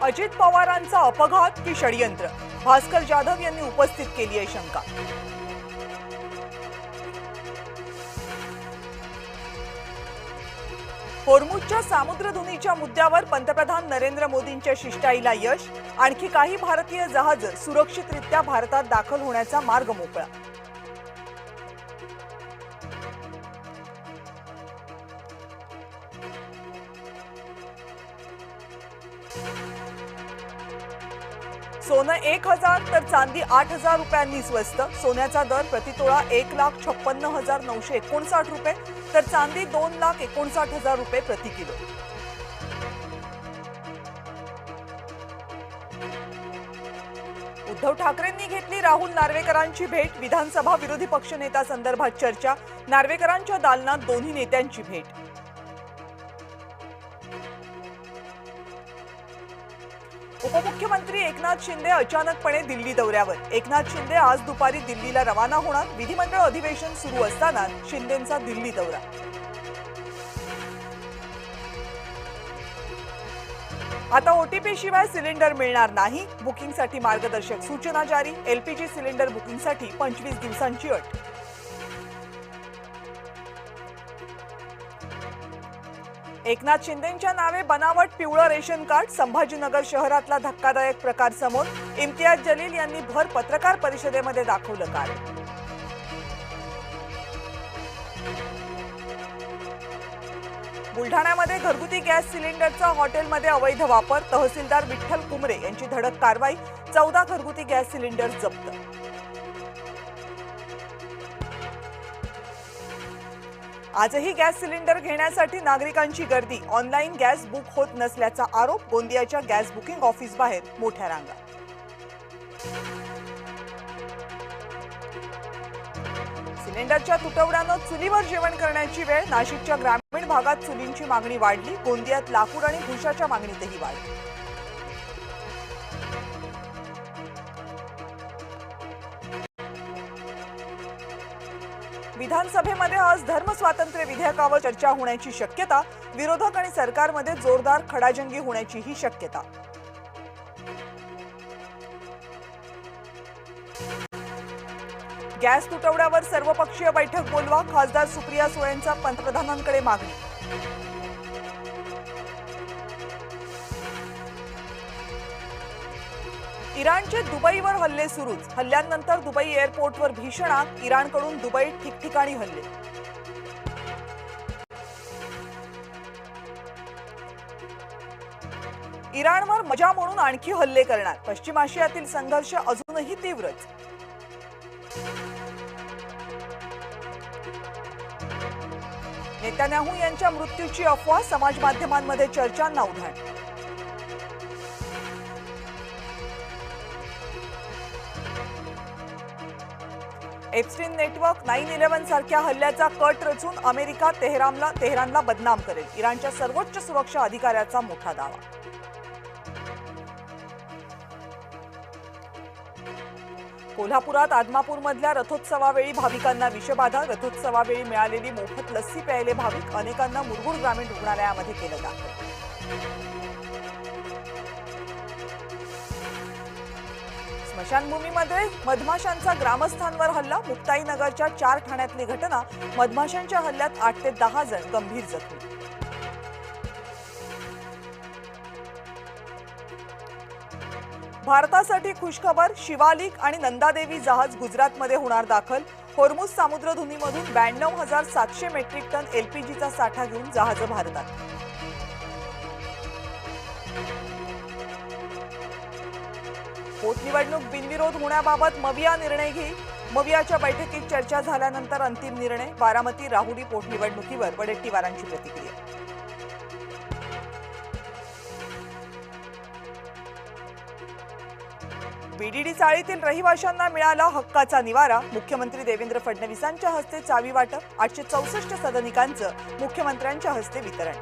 अजित पवारांचा अपघात की षडयंत्र? भास्कर जाधव यांनी उपस्थित केली आहे शंका. होर्मुझच्या सामुद्रधुनीच्या मुद्द्यावर पंतप्रधान नरेंद्र मोदींच्या शिष्टाईला यश. आणखी काही भारतीय जहाज सुरक्षितरित्या भारतात दाखल होण्याचा मार्ग मोकळा. सोनं 1,000 तर चांदी 8,000 रुपयांनी स्वस्त. सोन्याचा दर प्रतितोळा 1,56,959 रुपये तर चांदी 2,59,000 रुपये प्रति किलो. उद्धव ठाकरेंनी घेतली राहुल नार्वेकरांची भेट. विधानसभा विरोधी पक्षनेता संदर्भात चर्चा. नार्वेकरांच्या दालनात दोन्ही नेत्यांची भेट. उपमुख्यमंत्री एकनाथ शिंदे अचानकपणे दिल्ली दौऱ्यावर. एकनाथ शिंदे आज दुपारी दिल्लीला रवाना होणार. विधिमंडळ अधिवेशन सुरू असताना शिंदेंचा दिल्ली दौरा. आता ओटीपी शिवाय सिलेंडर मिळणार नाही. बुकिंगसाठी मार्गदर्शक सूचना जारी. एलपीजी सिलेंडर बुकिंगसाठी 25 दिवसांची अट. एकनाथ शिंदेंच्या नावे बनावट पिवळं रेशन कार्ड. संभाजीनगर शहरातला धक्कादायक प्रकार समोर. इम्तियाज जलील यांनी भर पत्रकार परिषदेमध्ये दाखवलं कार्ड. बुलढाण्यामध्ये घरगुती गॅस सिलेंडरचा हॉटेलमध्ये अवैध वापर. तहसीलदार विठ्ठल कुमरे यांची धडक कारवाई. 14 घरगुती गॅस सिलेंडर जप्त. आजही गॅस सिलेंडर घेण्यासाठी नागरिकांची गर्दी. ऑनलाईन गॅस बुक होत नसल्याचा आरोप. गोंदियाच्या गॅस बुकिंग ऑफिस बाहेर मोठ्या रांगा. सिलेंडरच्या तुटवड्यानं चुलीवर जेवण करण्याची वेळ. नाशिकच्या ग्रामीण भागात चुलींची मागणी वाढली. गोंदियात लाकूड आणि भुशाच्या मागणीतही वाढ. विधानसभेमध्ये आज धर्मस्वातंत्र्य विधेयकावर चर्चा होण्याची शक्यता. विरोधक आणि सरकारमध्ये जोरदार खडाजंगी होण्याची ही शक्यता. गॅस तुटवड्यावर सर्वपक्षीय बैठक बोलवा. खासदार सुप्रिया सुळेंचा पंतप्रधानांकडे मागणी. इराणचे दुबईवर हल्ले सुरूच. हल्ल्यांनंतर दुबई एअरपोर्टवर भीषण आग. इराणकडून दुबईत ठिकठिकाणी हल्ले. इराणवर मजा म्हणून आणखी हल्ले करणार. पश्चिम आशियातील संघर्ष अजूनही तीव्रच. नेतान्याहू यांच्या मृत्यूची अफवा. समाज माध्यमांमध्ये चर्चांना उधाण. एप्स्टीन नेटवर्क 9/11 सारख्या हल्ल्याचा कट रचून अमेरिका तेहरानला बदनाम करेल. इराणच्या सर्वोच्च सुरक्षा अधिकाऱ्याचा मोठा दावा. कोल्हापुरात आदमापूरमधल्या रथोत्सवावेळी भाविकांना विषबाधा. रथोत्सवावेळी मिळालेली मोफत लस्सी प्यायले भाविक. अनेकांना मुरगुड ग्रामीण रुग्णालयामध्ये केलं दाखल. स्मशानभूमीमध्ये मधमाशांचा ग्रामस्थांवर हल्ला. मुक्ताईनगरच्या 4 ठाण्यातली घटना. मधमाशांच्या हल्ल्यात 8 ते 10 जण गंभीर जखमी. भारतासाठी खुशखबर. शिवालिक आणि नंदादेवी जहाज गुजरातमध्ये होणार दाखल. होर्मुझ सामुद्रधुनीमधून 92,700 मेट्रिक टन एलपीजीचा साठा घेऊन जहाज भारतात. पोटनिवडणूक बिनविरोध होण्याबाबत मविया निर्णय घेईल. मवियाच्या बैठकीत चर्चा झाल्यानंतर अंतिम निर्णय. बारामती राहुरी पोटनिवडणुकीवर वडेट्टीवारांची प्रतिक्रिया. बीडीडी चाळीतील रहिवाशांना मिळाला हक्काचा निवारा. मुख्यमंत्री देवेंद्र फडणवीसांच्या हस्ते चावी वाटप. 864 सदनिकांचं मुख्यमंत्र्यांच्या हस्ते वितरण.